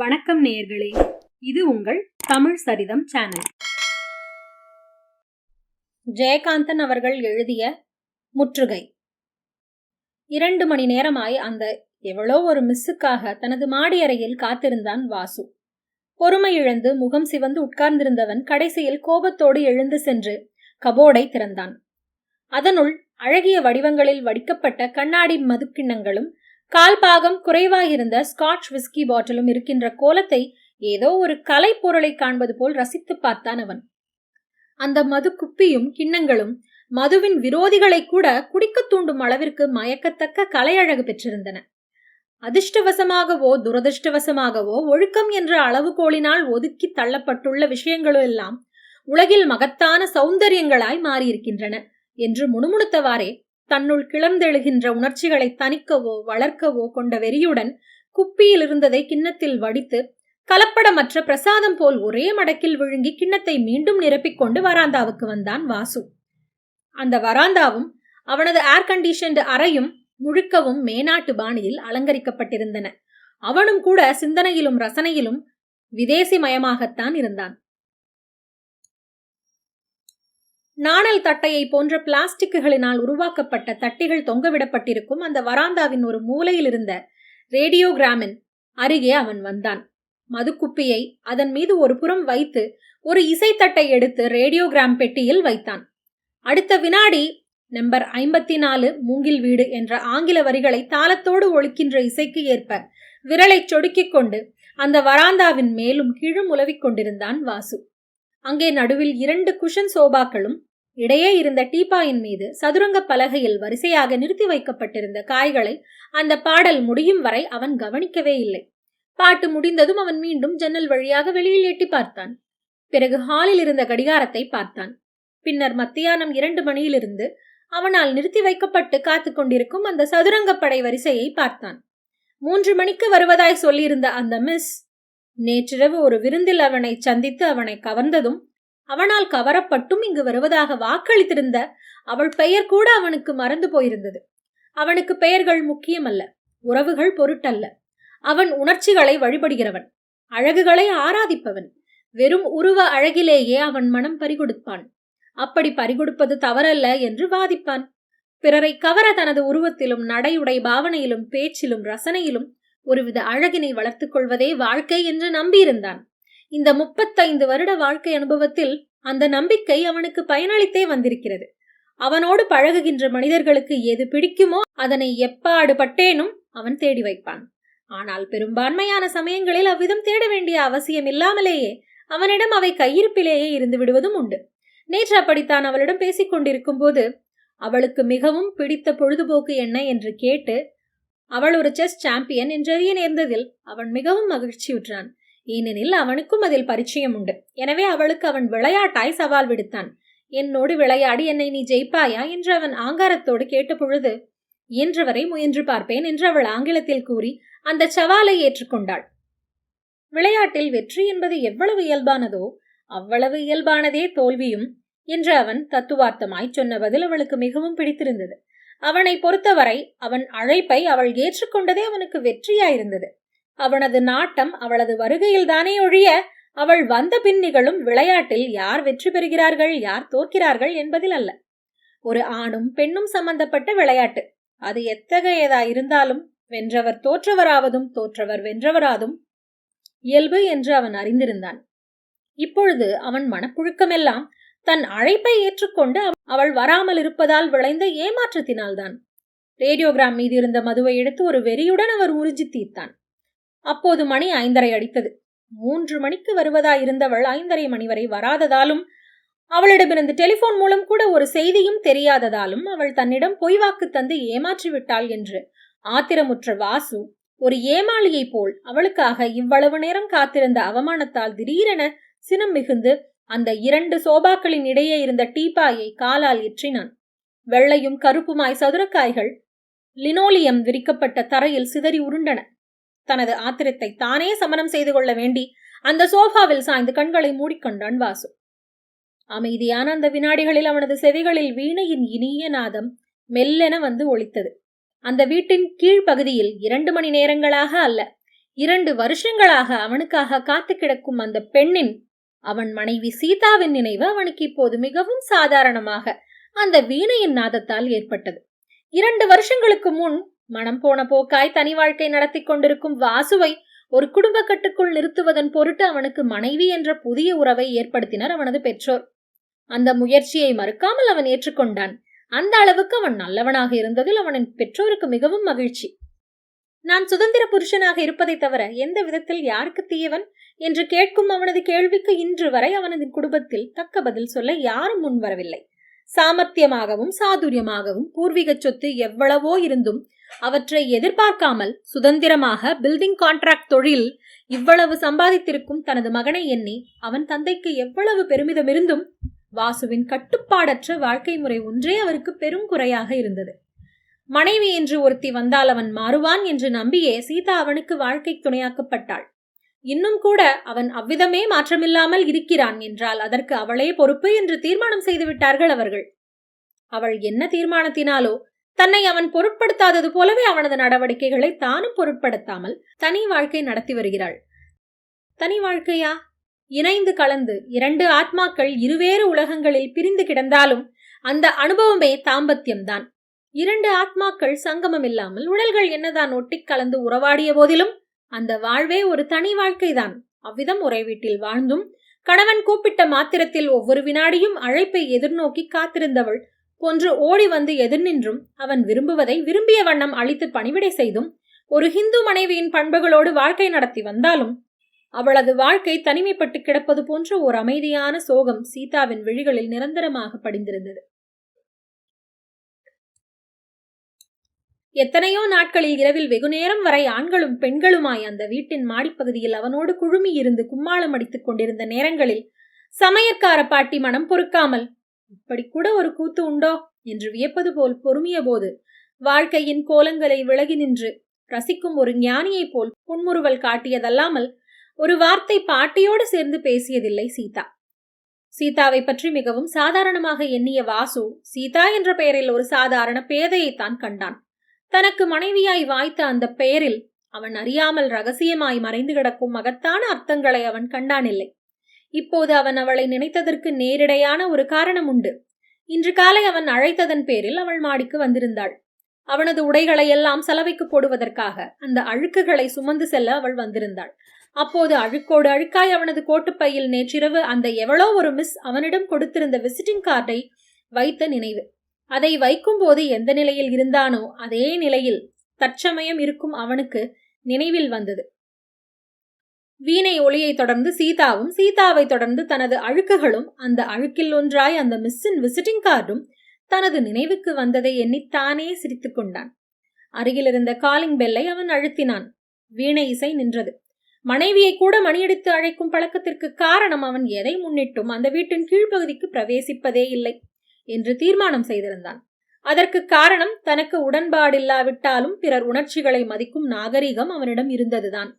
வணக்கம் நேயர்களே, இது உங்கள் தமிழ் சரிதம் சேனல். ஜெயகாந்தன் அவர்கள் எழுதிய முற்றுகை. 2 மணி நேரமாய் அந்த எவ்வளோ ஒரு மிஸ்ஸுக்காக தனது மாடி அறையில் காத்திருந்தான் வாசு. பொறுமை இழந்து முகம் சிவந்து உட்கார்ந்திருந்தவன் கடைசியில் கோபத்தோடு எழுந்து சென்று கபோர்டை திறந்தான். அதனுள் அழகிய வடிவங்களில் வடிக்கப்பட்ட கண்ணாடி மதுக்கிண்ணங்களும் கால்பாகம் குறைவாயிருந்த ஸ்காட்ச் விஸ்கி பாட்டிலும் இருக்கின்ற கோலத்தை ஏதோ ஒரு கலை பொருளை காண்பது போல் ரசித்து பார்த்தான் அவன். அந்த மது குப்பியும் கிண்ணங்களும் மதுவின் விரோதிகளை கூட குடிக்க தூண்டும் அளவிற்கு மயக்கத்தக்க கலையழகு பெற்றிருந்தன. அதிர்ஷ்டவசமாகவோ துரதிருஷ்டவசமாகவோ ஒழுக்கம் என்ற அளவுகோலினால் ஒதுக்கி தள்ளப்பட்டுள்ள விஷயங்களும் எல்லாம் உலகில் மகத்தான சௌந்தரியங்களாய் மாறியிருக்கின்றன என்று முணுமுணுத்தவாறே தன்னுள் கிளர்ந்தெழுகின்ற உணர்ச்சிகளை தணிக்கவோ வளர்க்கவோ கொண்ட வெறியுடன் குப்பியில் இருந்ததை கிண்ணத்தில் வடித்து கலப்படமற்ற பிரசாதம் போல் ஒரே மடக்கில் விழுங்கி கிண்ணத்தை மீண்டும் நிரப்பிக்கொண்டு வராந்தாவுக்கு வந்தான் வாசு. அந்த வராந்தாவும் அவனது ஏர் கண்டிஷன்டு அறையும் முழுக்கவும் மேனாட்டு பாணியில் அலங்கரிக்கப்பட்டிருந்தன. அவனும் கூட சிந்தனையிலும் ரசனையிலும் விதேசி மயமாகத்தான் இருந்தான். நாணல் தட்டையை போன்ற பிளாஸ்டிக்குகளினால் உருவாக்கப்பட்ட தட்டிகள் தொங்கவிடப்பட்டிருக்கும் அந்த வராந்தாவின் ஒரு மூலையில் இருந்த ரேடியோகிராமின் அருகே அவன் வந்தான். மதுக்குப்பியை அதன் மீது ஒரு புறம் வைத்து ஒரு இசைத்தட்டை எடுத்து ரேடியோகிராம் பெட்டியில் வைத்தான். அடுத்த வினாடி நம்பர் 54 மூங்கில் வீடு என்ற ஆங்கில வரிகளை தாளத்தோடு ஒழிக்கின்ற இசைக்கு ஏற்ப விரலை சொடுக்கிக் கொண்டு அந்த வராந்தாவின் மேலும் கீழும் உலவிக் கொண்டிருந்தான் வாசு. அங்கே நடுவில் 2 குஷன் சோபாக்களும் இடையே இருந்த டீப்பாயின் மீது சதுரங்க பலகையில் வரிசையாக நிறுத்தி வைக்கப்பட்டிருந்த காய்களை அந்த பாடல் முடியும் வரை அவன் கவனிக்கவே இல்லை. பாட்டு முடிந்ததும் அவன் மீண்டும் ஜன்னல் வழியாக வெளியில் எட்டி பார்த்தான். பிறகு ஹாலில் இருந்த கடிகாரத்தை பார்த்தான். பின்னர் மத்தியானம் 2 மணியிலிருந்து அவனால் நிறுத்தி வைக்கப்பட்டு காத்து கொண்டிருக்கும் அந்த சதுரங்கப்படை வரிசையை பார்த்தான். 3 மணிக்கு வருவதாய் சொல்லியிருந்த அந்த மிஸ் நேற்றிரவு ஒரு விருந்தில் அவனை சந்தித்து அவனை கவர்ந்ததும் அவனால் கவரப்பட்டும் இங்கு வருவதாக வாக்களித்திருந்த அவள் பெயர் கூட அவனுக்கு மறந்து போயிருந்தது. அவனுக்கு பெயர்கள் முக்கியமல்ல, உறவுகள் பொருட்டல்ல. அவன் உணர்ச்சிகளை வழிபடுகிறவன், அழகுகளை ஆராதிப்பவன். வெறும் உருவ அழகிலேயே அவன் மனம் பறிகொடுப்பான். அப்படி பறிகொடுப்பது தவறல்ல என்று வாதிப்பான். பிறரை கவர தனது உருவத்திலும் நடையுடை பாவனையிலும் பேச்சிலும் ரசனையிலும் ஒருவித அழகினை வளர்த்துக் கொள்வதே வாழ்க்கை என்று நம்பியிருந்தான். இந்த 35 வருட வாழ்க்கை அனுபவத்தில் அந்த நம்பிக்கை அவனுக்கு பயனளித்தே வந்திருக்கிறது. அவனோடு பழகுகின்ற மனிதர்களுக்கு எது பிடிக்குமோ அதனை எப்பாடு பட்டேனும் அவன் தேடி வைப்பான். ஆனால் பெரும்பான்மையான சமயங்களில் அவ்விதம் தேட வேண்டிய அவசியம் இல்லாமலேயே அவனிடம் அவை கையிருப்பிலேயே இருந்து விடுவதும் உண்டு. நேற்று அப்படித்தான் அவளிடம் பேசிக் கொண்டிருக்கும் போது அவளுக்கு மிகவும் பிடித்த பொழுதுபோக்கு என்ன என்று கேட்டு அவள் ஒரு செஸ் சாம்பியன் என்றறிய நேர்ந்ததில் அவன் மிகவும் மகிழ்ச்சியுற்றான். ஏனெனில் அவனுக்கும் அதில் பரிச்சயம் உண்டு. எனவே அவளுக்கு அவன் விளையாட்டாய் சவால் விடுத்தான். என்னோடு விளையாடி என்னை நீ ஜெயிப்பாயா என்று அவன் ஆங்காரத்தோடு கேட்ட பொழுது இயன்றவரை முயன்று பார்ப்பேன் என்று அவள் ஆங்கிலத்தில் கூறி அந்த சவாலை ஏற்றுக்கொண்டாள். விளையாட்டில் வெற்றி என்பது எவ்வளவு இயல்பானதோ அவ்வளவு இயல்பானதே தோல்வியும் என்று அவன் தத்துவார்த்தமாய் சொன்ன பதில் அவளுக்கு மிகவும் பிடித்திருந்தது. அவனை பொறுத்தவரை அவன் அழைப்பை அவள் ஏற்றுக்கொண்டதே அவனுக்கு வெற்றியாயிருந்தது. அவனது நாட்டம் அவளது வருகையில் தானே ஒழிய அவள் வந்த பின் நிகழும் விளையாட்டில் யார் வெற்றி பெறுகிறார்கள் யார் தோற்கிறார்கள் என்பதில் அல்ல. ஒரு ஆணும் பெண்ணும் சம்பந்தப்பட்ட விளையாட்டு. அது எத்தகையதா இருந்தாலும் வென்றவர் தோற்றவராவதும் தோற்றவர் வென்றவராதும் இயல்பு என்று அவன் அறிந்திருந்தான். இப்பொழுது அவன் மனப்புழுக்கமெல்லாம் தன் அழைப்பை ஏற்றுக்கொண்டு அவள் வராமல் இருப்பதால் விளைந்த ஏமாற்றத்தினால்தான். ரேடியோகிராம் மீது இருந்த மதுவை எடுத்து ஒரு வெறியுடன் அவர் உறிஞ்சி தீர்த்தான். அப்போது மணி 5:30 அடித்தது. 3 மணிக்கு வருவதாயிருந்தவள் 5:30 மணி வரை வராததாலும் அவளிடமிருந்து டெலிபோன் மூலம் கூட ஒரு செய்தியும் தெரியாததாலும் அவள் தன்னிடம் பொய் வாக்கு தந்து ஏமாற்றி விட்டாள் என்று ஆத்திரமுற்ற வாசு ஒரு ஏமாளியை போல் அவளுக்காக இவ்வளவு நேரம் காத்திருந்த அவமானத்தால் திடீரென சினம் மிகுந்து அந்த 2 சோபாக்களின் இடையே இருந்த டீப்பாயை காலால் எற்றினான். வெள்ளையும் கருப்புமாய் சதுரக்காய்கள் லினோலியம் விரிக்கப்பட்ட தரையில் சிதறி உருண்டன. தனது ஆத்திரத்தை தானே சமனம் செய்து கொள்ள வேண்டி அந்த சோஃபாவில் சாய்ந்து கண்களை மூடிக்கொண்டான் வாசு. அமைதியான அந்த வினாடிகளில் அவனது செவிகளில் வீணையின் இனிய நாதம் மெல்லென வந்து ஒலித்தது. அந்த வீட்டின் கீழ்ப்பகுதியில் 2 மணி நேரங்களாக அல்ல, 2 வருஷங்களாக அவனுக்காக காத்து கிடக்கும் அந்த பெண்ணின், அவன் மனைவி சீதாவின் நினைவு அவனுக்கு இப்போது மிகவும் சாதாரணமாக அந்த வீணையின் நாதத்தால் ஏற்பட்டது. 2 வருஷங்களுக்கு முன் மனம் போன போக்காய் தனி வாழ்க்கை நடத்தி கொண்டிருக்கும் வாசுவை ஒரு குடும்ப கட்டுக்குள் நிறுத்துவதன் பொருட்டு அவனுக்கு மனைவி என்ற புதிய உறவை ஏற்படுத்தினர் அவனது பெற்றோர். அந்த முயற்சியை மறுக்காமல் அவன் ஏற்றுக்கொண்டான். அந்த அளவுக்கு அவன் நல்லவனாக இருந்ததில் அவனின் பெற்றோருக்கு மிகவும் மகிழ்ச்சி. நான் சுதந்திர புருஷனாக இருப்பதை தவிர எந்த விதத்தில் யாருக்கு தீயவன் என்று கேட்கும் அவனது கேள்விக்கு இன்று வரை அவனது குடும்பத்தில் தக்க பதில் சொல்ல யாரும் முன்வரவில்லை. சாமர்த்தியமாகவும் சாதுரியமாகவும் பூர்வீக சொத்து எவ்வளவோ இருந்தும் அவற்றை எதிர்பார்க்காமல் சுதந்திரமாக பில்டிங் கான்ட்ராக்ட் தொழில் இவ்வளவு சம்பாதித்திருக்கும் தனது மகனை எண்ணி அவன் தந்தைக்கு எவ்வளவு பெருமிதம் இருந்தும் வாசுவின் கட்டுப்பாடற்ற வாழ்க்கை முறை ஒன்றே அவருக்கு பெரும் குறையாக இருந்தது. மனைவி என்று ஒருத்தி வந்தால் அவன் மாறுவான் என்று நம்பியே சீதா அவனுக்கு வாழ்க்கை துணையாக்கப்பட்டாள். இன்னும் கூட அவன் அவ்விதமே மாற்றமில்லாமல் இருக்கிறான் என்றால் அதற்கு அவளே பொறுப்பு என்று தீர்மானம் செய்து விட்டார்கள் அவர்கள். அவள் என்ன தீர்மானத்தினாலோ தன்னை அவன் பொருட்படுத்தாதது போலவே அவனது நடவடிக்கைகளை தானும் பொருட்படுத்தாமல் தனி வாழ்க்கை நடத்தி வருகிறாள். தனி வாழ்க்கையா? இணைந்து கலந்து 2 ஆத்மாக்கள் இருவேறு உலகங்களில் பிரிந்து கிடந்தாலும் அந்த அனுபவமே தாம்பத்தியம்தான். 2 ஆத்மாக்கள் சங்கமம் இல்லாமல் உடல்கள் என்னதான் ஒட்டி கலந்து உறவாடிய போதிலும் அந்த வாழ்வே ஒரு தனி வாழ்க்கைதான். அவ்விதம் ஒரே வீட்டில் வாழ்ந்தும் கணவன் கூப்பிட்ட மாத்திரத்தில் ஒவ்வொரு வினாடியும் அழைப்பை எதிர்நோக்கி காத்திருந்தவள் போன்று ஓடி வந்து எதிர் நின்றும் அவன் விரும்புவதை விரும்பிய வண்ணம் அளித்து பணிவிடை செய்தும் ஒரு ஹிந்து மனைவியின் பண்புகளோடு வாழ்க்கை நடத்தி வந்தாலும் அவளது வாழ்க்கை தனிமைப்பட்டு கிடப்பது போன்ற ஒரு அமைதியான சோகம் சீதாவின் விழிகளில் நிரந்தரமாக படிந்திருந்தது. எத்தனையோ நாட்களில் இரவில் வெகுநேரம் வரை ஆண்களும் பெண்களுமாய் அந்த வீட்டின் மாடிப்பகுதியில் அவனோடு குழுமி இருந்து கும்மாளம் அடித்துக் கொண்டிருந்த நேரங்களில் சமையற்கார பாட்டி மனம் பொறுக்காமல், இப்படி கூட ஒரு கூத்து உண்டோ என்று வியப்பது போல் பொறுமிய போது வாழ்க்கையின் கோலங்களை விலகி நின்று ரசிக்கும் ஒரு ஞானியைப் போல் புன்முறுவல் காட்டியதல்லாமல் ஒரு வார்த்தை பாட்டியோடு சேர்ந்து பேசியதில்லை சீதா. சீதாவை பற்றி மிகவும் சாதாரணமாக எண்ணிய வாசு சீதா என்ற பெயரில் ஒரு சாதாரண பேதையைத்தான் கண்டான். தனக்கு மனைவியாய் வாய்த்த அந்த பெயரில் அவன் அறியாமல் ரகசியமாய் மறைந்து கிடக்கும் மகத்தான அர்த்தங்களை அவன் கண்டானில்லை. இப்போது அவன் அவளை நினைத்ததற்கு நேரிடையான ஒரு காரணம் உண்டு. இன்று காலை அவன் அழைத்ததன் பேரில் அவள் மாடிக்கு வந்திருந்தாள். அவனது உடைகளை எல்லாம் சலவைக்கு போடுவதற்காக அந்த அழுக்குகளை சுமந்து செல்ல அவள் வந்திருந்தாள். அப்போது அழுக்கோடு அழுக்காய் அவனது கோட்டுப்பையில் நேற்றிரவு அந்த எவளோ ஒரு மிஸ் அவனிடம் கொடுத்திருந்த விசிட்டிங் கார்டை வைத்த நினைவு. அதை வைக்கும் போது எந்த நிலையில் இருந்தானோ அதே நிலையில் தற்சமயம் இருக்கும் அவனுக்கு நினைவில் வந்தது. வீணை ஒளியை தொடர்ந்து சீதாவும், சீதாவை தொடர்ந்து தனது அழுக்குகளும், அந்த அழுக்கில் ஒன்றாய் அந்த மிஸ்ஸின் விசிட்டிங் கார்டும் தனது நினைவுக்கு வந்ததை எண்ணித்தானே சிரித்து கொண்டான். அருகிலிருந்த காலிங் பெல்லை அவன் அழுத்தினான். வீணை இசை நின்றது. மனைவியை கூட மணியடித்து அழைக்கும் பழக்கத்திற்கு காரணம் அவன் எதை முன்னிட்டும் அந்த வீட்டின் கீழ்ப்பகுதிக்கு பிரவேசிப்பதே இல்லை என்று தீர்மானம் செய்திருந்தான். அதற்கு காரணம் தனக்கு உடன்பாடில்லாவிட்டாலும் பிறர் உணர்ச்சிகளை மதிக்கும் நாகரிகம் அவனிடம் இருந்ததுதான்.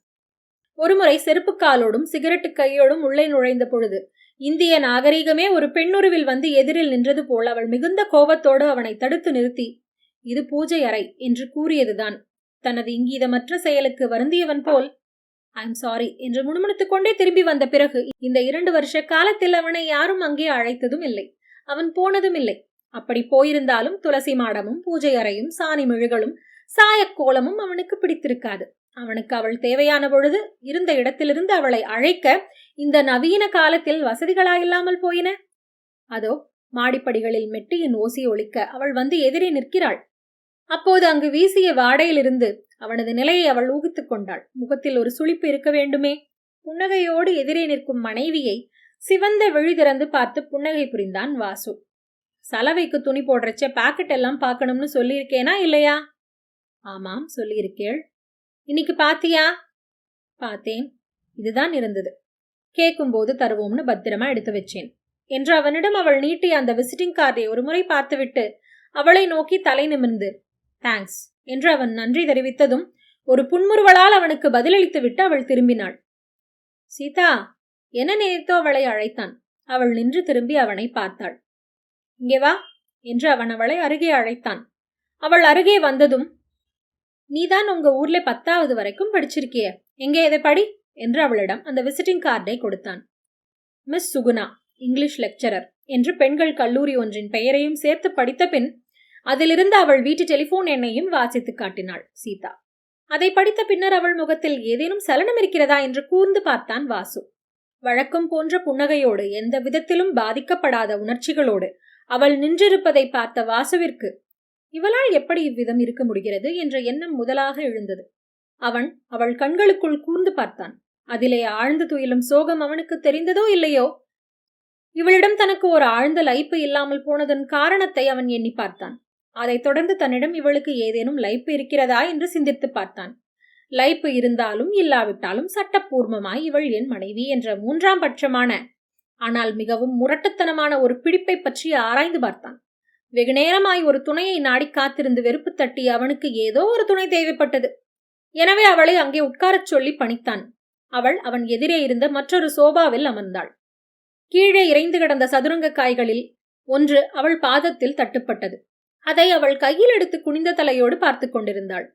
ஒருமுறை செருப்பு காலோடும் சிகரெட்டு கையோடும் உள்ளே நுழைந்த பொழுது இந்திய நாகரிகமே ஒரு பெண்ணுருவில் வந்து எதிரில் நின்றது போல் அவள் மிகுந்த கோபத்தோடு அவனை தடுத்து நிறுத்தி, இது பூஜை அறை என்று கூறியதுதான். தனது இங்கீதமற்ற செயலுக்கு வருந்தியவன் போல் ஐம் சாரி என்று முணுமுணுத்துக் கொண்டே திரும்பி வந்த பிறகு இந்த 2 வருஷ காலத்தில் அவனை யாரும் அங்கே அழைத்ததும் இல்லை, அவன் போனதும் இல்லை. அப்படி போயிருந்தாலும் துளசி மாடமும் பூஜை அறையும் சாணி மெழுகளும் சாயக்கோலமும் அவனுக்கு பிடித்திருக்காது. அவனுக்கு அவள் தேவையான பொழுது இருந்த இடத்திலிருந்து அவளை அழைக்க இந்த நவீன காலத்தில் வசதிகளாயில்லாமல் போயின. அதோ மாடிப்படிகளில் மெட்டியின் ஓசி ஒலிக்க அவள் வந்து எதிரே நிற்கிறாள். அப்போது அங்கு வீசிய வாடையிலிருந்து அவனது நிலையை அவள் ஊகித்துக் கொண்டாள். முகத்தில் ஒரு சுளிப்பு இருக்க வேண்டுமே. புன்னகையோடு எதிரே நிற்கும் மனைவியை சிவந்த விழி திறந்து பார்த்து புன்னகை புரிந்தான் வாசு. சலவைக்கு துணி போடுறச்ச பாக்கெட் எல்லாம் பார்க்கணும்னு சொல்லியிருக்கேனா இல்லையா? ஆமாம் சொல்லியிருக்கேள். இன்னைக்கு பாத்தியா? பார்த்தேன். இதுதான் இருந்தது. கேட்கும்போது தருவோம்னு பத்திரமா எடுத்து வச்சேன் என்று அவனிடம் அவள் நீட்டிய அந்த விசிட்டிங் கார்டை ஒரு முறை பார்த்துவிட்டு அவளை நோக்கி தலை நிமிர்ந்து தேங்க்ஸ் என்று அவன் நன்றி தெரிவித்ததும் ஒரு புன்முறுவலால் அவனுக்கு பதிலளித்து விட்டு அவள் திரும்பினாள். சீதா என்ன நினைத்தோ அவளை அழைத்தான். அவள் நின்று திரும்பி அவனை பார்த்தாள். இங்கே வா என்று அவன் அவளை அருகே அழைத்தான். அவள் அருகே வந்ததும் நீதான் உங்க ஊர்ல 10வது வரைக்கும் படிச்சிருக்கிய, எங்கே இதை படி என்று அவளிடம் அந்த விசிட்டிங் கார்டை கொடுத்தான். மிஸ் சுகுணா, இங்கிலீஷ் லெக்சரர் என்று பெண்கள் கல்லூரி ஒன்றின் பெயரையும் சேர்த்து படித்த பின் அதிலிருந்து அவள் வீட்டு டெலிபோன் எண்ணையும் வாசித்து காட்டினாள் சீதா. அதை படித்த பின்னர் அவள் முகத்தில் ஏதேனும் சலனம் இருக்கிறதா என்று கூர்ந்து பார்த்தான் வாசு. வழக்கம் போன்ற புன்னகையோடு, எந்த விதத்திலும் பாதிக்கப்படாத உணர்ச்சிகளோடு அவள் நின்றிருப்பதை பார்த்த வாசுவிற்கு இவளால் எப்படி இவ்விதம் இருக்க முடிகிறது என்ற எண்ணம் முதலாக எழுந்தது. அவள் கண்களுக்குள் கூர்ந்து பார்த்தான். அதிலே ஆழ்ந்து துயிலும் சோகம் அவனுக்கு தெரிந்ததோ இல்லையோ, இவளிடம் தனக்கு ஒரு ஆழ்ந்த லைப்பு இல்லாமல் போனதன் காரணத்தை அவன் எண்ணி பார்த்தான். அதைத் தொடர்ந்து தன்னிடம் இவளுக்கு ஏதேனும் லைப்பு இருக்கிறதா என்று சிந்தித்து பார்த்தான். லைப்பு இருந்தாலும் இல்லாவிட்டாலும் சட்டப்பூர்வமாய் இவள் என் மனைவி என்ற 3ஆம் பட்சமான ஆனால் மிகவும் முரட்டுத்தனமான ஒரு பிடிப்பை பற்றி ஆராய்ந்து பார்த்தான். வெகுநேரமாய் ஒரு துணையை நாடி காத்திருந்து வெறுப்பு தட்டி அவனுக்கு ஏதோ ஒரு துணை தேவைப்பட்டது. எனவே அவளை அங்கே உட்காரச் சொல்லி பணித்தான். அவன் எதிரே இருந்த மற்றொரு சோபாவில் அமர்ந்தாள். கீழே இறைந்து கிடந்த சதுரங்க காய்களில் ஒன்று அவள் பாதத்தில் தட்டுப்பட்டது. அதை அவள் கையில் எடுத்து குனிந்த தலையோடு பார்த்து கொண்டிருந்தாள்.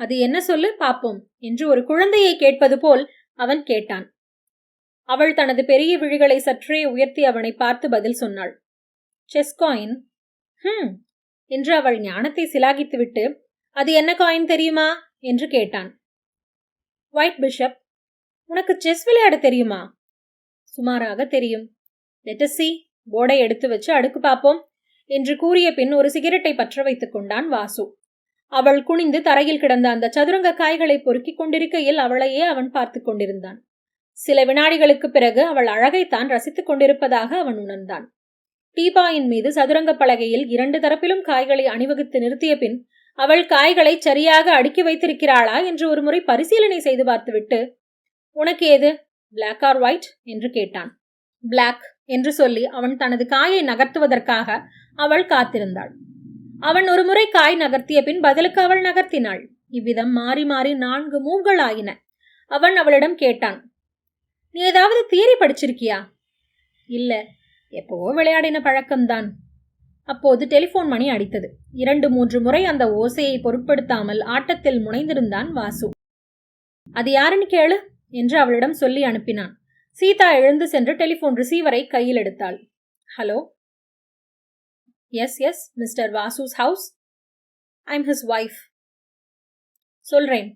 அது என்ன சொல்லு பாப்போம் என்று ஒரு குழந்தையை கேட்பது போல் அவன் கேட்டான். அவள் தனது பெரிய விழிகளை சற்றே உயர்த்தி அவனை பார்த்து பதில் சொன்னாள். Chess coin. என்று அவள் ஞானத்தை சிலாகித்துவிட்டு, அது என்ன காயின் தெரியுமா என்று கேட்டான். White bishop. உனக்கு செஸ் விளையாட தெரியுமா? சுமாராக தெரியும். லெட் அஸ் சீ. போர்டை எடுத்து வச்சு அடுக்கு பாப்போம் என்று கூறிய பின் ஒரு சிகரெட்டை பற்ற வைத்துக் கொண்டான் வாசு. அவள் குனிந்து தரையில் கிடந்த அந்த சதுரங்க காய்களை பொறுக்கிக் கொண்டிருக்கையில் அவளையே அவன் பார்த்து கொண்டிருந்தான். சில வினாடிகளுக்கு பிறகு அவள் அழகைத்தான் ரசித்துக் கொண்டிருப்பதாக அவன் உணர்ந்தான். டீபாயின் மீது சதுரங்க பலகையில் 2 தரப்பிலும் காய்களை அணிவகுத்து நிறுத்திய பின் அவள் காய்களை சரியாக அடுக்கி வைத்திருக்கிறாளா என்று ஒரு முறை பரிசீலனை செய்து பார்த்துவிட்டு, உனக்கு ஏது, பிளாக் ஆர் ஒயிட் என்று கேட்டான். பிளாக் என்று சொல்லி அவன் தனது காயை நகர்த்துவதற்காக அவள் காத்திருந்தாள். அவன் ஒரு முறை காய் நகர்த்திய பின் பதிலுக்கு அவள் நகர்த்தினாள். இவ்விதம் மாறி மாறி 4 மூவ்கள் ஆயின. அவன் அவளிடம் கேட்டான், நீ ஏதாவது தியரி படிச்சிருக்கியா? இல்ல, எப்போவோ விளையாடின பழக்கம்தான். அப்போது டெலிபோன் மணி அடித்தது. 2-3 முறை அந்த ஓசையை பொருட்படுத்தாமல் ஆட்டத்தில் முனைந்திருந்தான் வாசு. அது யாருன்னு கேளு என்று அவளிடம் சொல்லி அனுப்பினான். சீதா எழுந்து சென்று டெலிபோன் ரிசீவரை கையில் எடுத்தாள். Hello. Yes yes, mister Vasu's house. I'm his wife. சொல்றேன்,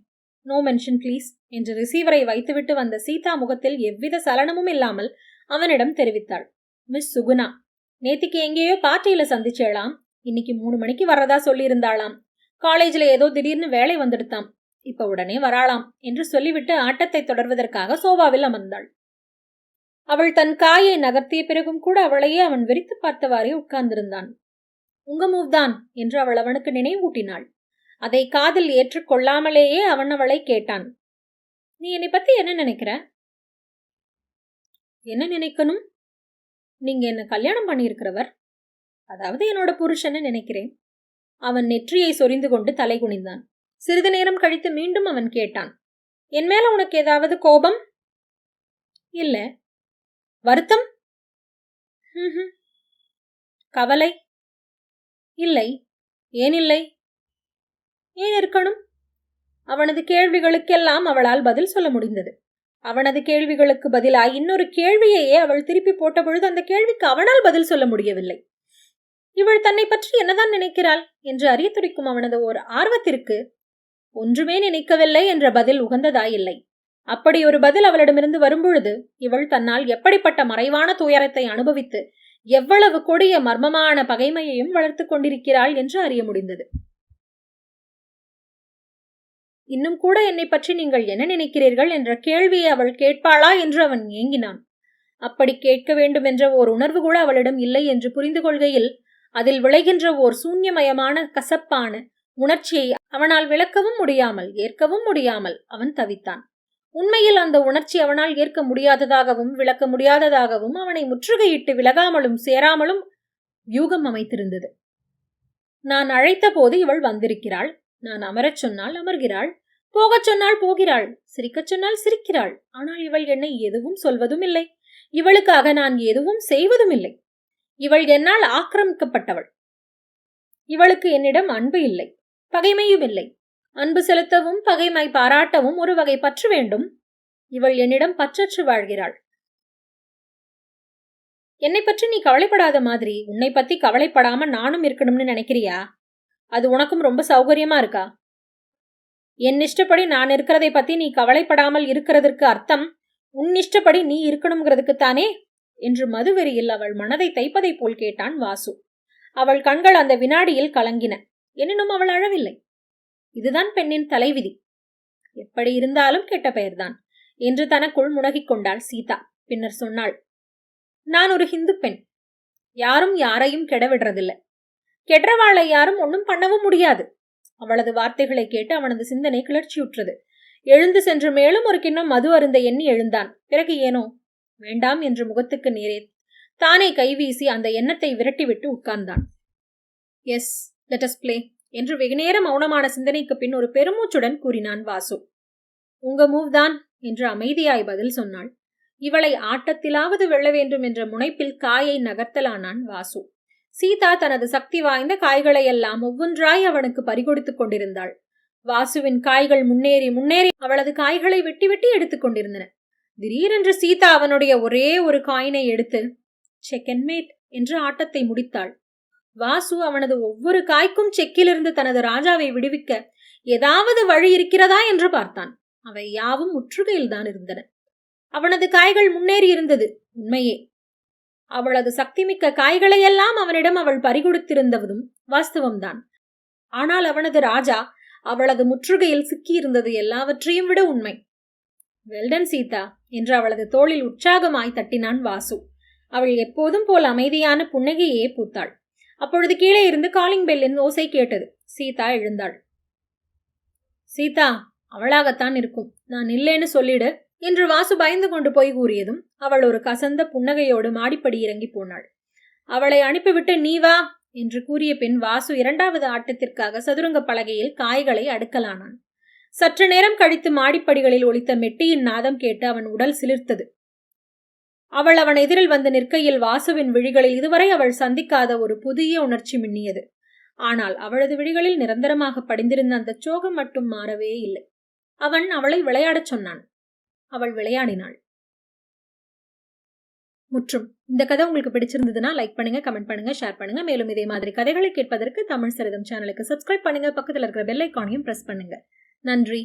நோ மென்ஷன் ப்ளீஸ் என்று ரிசீவரை வைத்துவிட்டு வந்த சீதா முகத்தில் எவ்வித சலனமும் இல்லாமல் அவனிடம் தெரிவித்தாள். மிஸ் சுகுணா, நேத்திக்கு எங்கேயோ பார்ட்டியில சந்திச்சேளாம். இன்னைக்கு 3 மணிக்கு வர்றதா சொல்லியிருந்தாளாம். காலேஜில் ஏதோ திடீர்னு வேலை வந்துடுத்தாம். இப்ப உடனே வராளாம் என்று சொல்லிவிட்டு ஆட்டத்தை தொடர்வதற்காக சோபாவில் அமர்ந்தாள். அவள் தன் காயை நகர்த்திய பிறகும் கூட அவளையே அவன் வெறித்து பார்த்தவாறே உட்கார்ந்திருந்தான். உங்க மூவ் தான் என்று அவள் அவனுக்கு நினைவூட்டினாள். அதை காதில் ஏற்றுக்கொள்ளாமலேயே அவன் அவளை கேட்டான். நீ என்னை பத்தி என்ன நினைக்கிற? என்ன நினைக்கணும்? நீங்க என்ன கல்யாணம் பண்ணியிருக்கிறவர், அதாவது என்னோட புருஷன்னு நினைக்கிறேன். அவன் நெற்றியை சொரிந்து கொண்டு தலை குனிந்தான். சிறிது நேரம் கழித்து மீண்டும் அவன் கேட்டான். என் மேல உனக்கு ஏதாவது கோபம்? இல்ல. வருத்தம்? கவலை? இல்லை. ஏன் இல்லை? ஏன் இருக்கணும்? அவனது கேள்விகளுக்கெல்லாம் அவளால் பதில் சொல்ல முடிந்தது. அவனது கேள்விகளுக்கு பதிலாய் இன்னொரு கேள்வியையே அவள் திருப்பி போட்ட பொழுது அந்த கேள்விக்கு அவனால் பதில் சொல்ல முடியவில்லை. இவள் தன்னை பற்றி என்னதான் நினைக்கிறாள் என்று அறிய துடிக்கும் அவனது ஒரு ஆர்வத்திற்கு ஒன்றுமே நினைக்கவில்லை என்ற பதில் உகந்ததாயில்லை. அப்படி ஒரு பதில் அவளிடமிருந்து வரும்பொழுது இவள் தன்னால் எப்படிப்பட்ட மறைவான துயரத்தை அனுபவித்து எவ்வளவு கொடிய மர்மமான பகைமையையும் வளர்த்து கொண்டிருக்கிறாள் என்று அறிய முடிந்தது. இன்னும் கூட என்னை பற்றி நீங்கள் என்ன நினைக்கிறீர்கள் என்ற கேள்வியை அவள் கேட்பாளா என்று அவன் ஏங்கினான். அப்படி கேட்க வேண்டும் என்ற ஓர் உணர்வு கூட அவளிடம் இல்லை என்று புரிந்து கொள்கையில் அதில் விளைகின்ற ஓர் சூன்யமயமான கசப்பான உணர்ச்சியை அவனால் விளக்கவும் முடியாமல் ஏற்கவும் முடியாமல் அவன் தவித்தான். உண்மையில் அந்த உணர்ச்சி அவனால் ஏற்க முடியாததாகவும் விளக்க முடியாததாகவும் அவனை முற்றுகையிட்டு விலகாமலும் சேராமலும் வியூகம் அமைத்திருந்தது. நான் அழைத்த போது இவள் வந்திருக்கிறாள். நான் அமரச் சொன்னால் அமர்கிறாள், போகச் சொன்னால் போகிறாள், சிரிக்கச் சொன்னால் சிரிக்கிறாள். ஆனால் இவள் என்னை எதுவும் சொல்வதும் இல்லை, இவளுக்காக நான் எதுவும் செய்வதும் இல்லை. இவள் என்னால் ஆக்கிரமிக்கப்பட்டவள். இவளுக்கு என்னிடம் அன்பு இல்லை, பகைமையும் இல்லை. அன்பு செலுத்தவும் பகைமை பாராட்டவும் ஒரு வகை பற்று வேண்டும். இவள் என்னிடம் பற்றற்று வாழ்கிறாள். என்னை பற்றி நீ கவலைப்படாத மாதிரி உன்னை பத்தி கவலைப்படாம நானும் இருக்கணும்னு நினைக்கிறியா? அது உனக்கும் ரொம்ப சௌகரியமா இருக்கா? என் இஷ்டப்படி நான் இருக்கிறதை பத்தி நீ கவலைப்படாமல் இருக்கிறதற்கு அர்த்தம் உன் இஷ்டப்படி நீ இருக்கணுங்கிறதுக்குத்தானே என்று மதுவெறியில் அவள் மனதை தைப்பதை போல் கேட்டான் வாசு. அவள் கண்கள் அந்த வினாடியில் கலங்கின. எனினும் அவள் அழவில்லை. இதுதான் பெண்ணின் தலைவிதி. எப்படி இருந்தாலும் கெட்ட பெயர்தான் என்று தனக்குள் முனகிக் கொண்டாள் சீதா. பின்னர் சொன்னாள், நான் ஒரு ஹிந்து பெண். யாரும் யாரையும் கெடவிடுறதில்லை. கெடுறவாளை யாரும் ஒன்னும் பண்ணவும் முடியாது. அவளது வார்த்தைகளை கேட்டு அவனது சிந்தனை கிளர்ச்சியுற்றது. எழுந்து சென்று மேலும் ஒரு கிண்ணம் மது அருந்த எண்ணி எழுந்தான். பிறகு ஏனோ வேண்டாம் என்று முகத்துக்கு நேரே தானே கைவீசி அந்த எண்ணத்தை விரட்டிவிட்டு உட்கார்ந்தான். எஸ், லெட் அஸ் பிளே என்று வெகுநேர மௌனமான சிந்தனைக்கு பின் ஒரு பெருமூச்சுடன் கூறினான் வாசு. உங்க மூவ் தான் என்று அமைதியாய் பதில் சொன்னாள். இவளை ஆட்டத்திலாவது வெல்ல வேண்டும் என்ற முனைப்பில் காயை நகர்த்தலானான் வாசு. சீதா தனது சக்தி வாய்ந்த காய்களை எல்லாம் ஒவ்வொன்றாய் அவனுக்கு பறிகொடுத்துக் கொண்டிருந்தாள். வாசுவின் காய்கள் முன்னேறி முன்னேறி அவளது காய்களை வெட்டி வெட்டி எடுத்துக் கொண்டிருந்தன. திடீரென்று சீதா அவனுடைய ஒரே ஒரு காயினை எடுத்து செக் மேட் என்று ஆட்டத்தை முடித்தாள். வாசு அவனது ஒவ்வொரு காய்க்கும் செக்கிலிருந்து தனது ராஜாவை விடுவிக்க ஏதாவது வழி இருக்கிறதா என்று பார்த்தான். அவை யாவும் முற்றுகையில்தான் இருந்தன. அவனது காய்கள் முன்னேறி இருந்தது உண்மையே. அவளது சக்திமிக்க காய்களையெல்லாம் அவனிடம் அவள் பறிகொடுத்திருந்ததும் வாஸ்தவம்தான். ஆனால் அவனது ராஜா அவளது முற்றுகையில் சிக்கியிருந்தது எல்லாவற்றையும் விட உண்மை. வெல்டன் சீதா என்று அவளது தோளில் உற்சாகமாய் தட்டினான் வாசு. அவள் எப்போதும் போல் அமைதியான புன்னகையே பூத்தாள். அப்பொழுது கீழே இருந்து காலிங் பெல்லின் ஓசை கேட்டது. சீதா எழுந்தாள். சீதா, அவளாகத்தான் இருக்கும், நான் இல்லேன்னு சொல்லிடு என்று வாசு பயந்து கொண்டு போய் கூறியதும் அவள் ஒரு கசந்த புன்னகையோடு மாடிப்படி இறங்கி போனாள். அவளை அனுப்பிவிட்டு நீ வா என்று கூறிய பின் வாசு இரண்டாவது ஆட்டத்திற்காக சதுரங்க பலகையில் காய்களை அடுக்கலானான். சற்று நேரம் கழித்து மாடிப்படிகளில் ஒலித்த மெட்டியின் நாதம் கேட்டு அவன் உடல் சிலிர்த்தது. அவள் அவன் எதிரில் வந்து நிற்கையில் வாசுவின் விழிகளில் இதுவரை அவள் சந்திக்காத ஒரு புதிய உணர்ச்சி மின்னியது. ஆனால் அவளது விழிகளில் நிரந்தரமாக படிந்திருந்த அந்த சோகம் மட்டும் மாறவே இல்லை. அவன் அவளை விளையாடச் சொன்னான். அவள் விளையாடினாள். முற்றும். இந்த கதை உங்களுக்கு பிடிச்சிருந்ததுன்னா லைக் பண்ணுங்க, கமெண்ட் பண்ணுங்க, ஷேர் பண்ணுங்க. மேலும் இதே மாதிரி கதைகளை கேட்பதற்கு தமிழ் சரிதம் சேனலுக்கு சப்ஸ்கிரைப் பண்ணுங்க. பக்கத்தில் இருக்கிற பெல் ஐகானையும் பிரஸ் பண்ணுங்க. நன்றி.